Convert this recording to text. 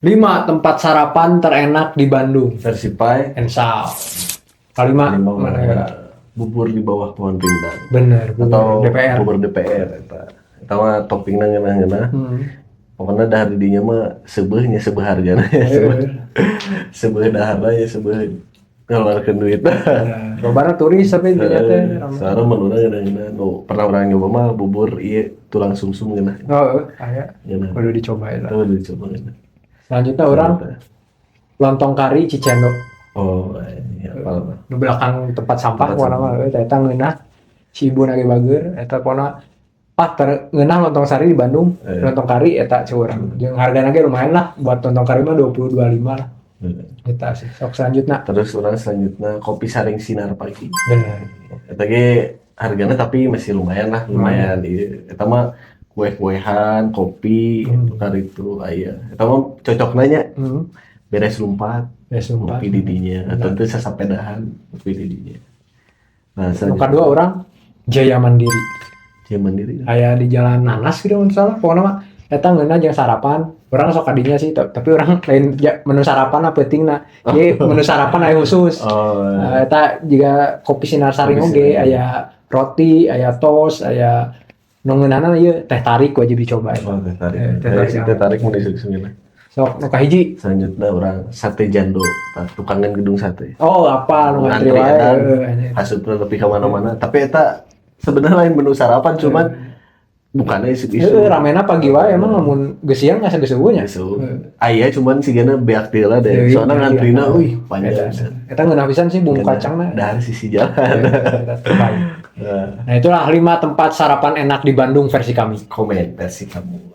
5 tempat sarapan terenak di Bandung. Versi Pai. Ensal. Kelima mana ya? Bubur di bawah pohon rindang. Bener, Atau DPR. bubur DPR. Eta mah toppingna ngeunah-ngeunah. Pokoknya dahar di dinya mah seubeuhnya seubeuh hargana. Seubeuh daharna ya seubeuh ngeluarkeun duit. Lobana turis tapi dinya teh. Sareng menurut ngeunah-ngeunah. Nu pernah urang nyoba mah bubur ieu tulang sumsum ngeunah. Oh, aya. Ngeunah. Kudu dicobain lah. Tuh dicoba ngeunah. Selanjutnya orang lontong kari Cicendo. Oh, iya, apa? Di belakang tempat sampah Tempat warna mah eta ngeunah si ibu nage bager eta pona ngeunah lontong sari di Bandung. Lontong kari eta curang. Jeung hargana ge lumayan lah buat lontong kari mah 20-25 lah. Eta sih. Sok selanjutnya. Terus orang selanjutnya kopi saring sinar pagi. Bener. Eta ge harganya tapi masih lumayan lah, lumayan. Eta mah kue-kuehan, kopi, tukar itu aya. Eta mah cocok nanya. Beres lumpat, kopi di dinya. Atau itu sasapedahan, kopi di dinya. Nah, Kedua orang Jaya Mandiri. Jaya Mandiri. Aya di Jalan Nanas gitu mun salah. Pokona mah eta ngeunah jeung sarapan. Urang sok kadinya sih, tapi orang lain menu sarapan apa pentingna. Jadi menu sarapan aya khusus. Eta juga kopi sinar saring oge aya roti, aya toast, aya nu ngeunahna ieu teh tarik wajib dicoba. Oh, teh tarik. Teh tarik mau disuk-sukin. Sok nu kahiji. Selanjutnya orang sate jando, tukangan gedung sate. Oh, apa nu ngantri wae. Hasupna lebih ke mana-mana, tapi eta sebenarnya lain menu sarapan cuman bukannya isu-isu. Ramena pagi wae emang lamun geus siang asa geus eueuh nya. Aya cuman sigana beak teh lah deh. Soalnya ngantrina panjang. Eta ngeunah pisan sih bumbu kacangna. Dari sisi jalan. Nah, itulah 5 tempat sarapan enak di Bandung versi kami. Komen versi kamu.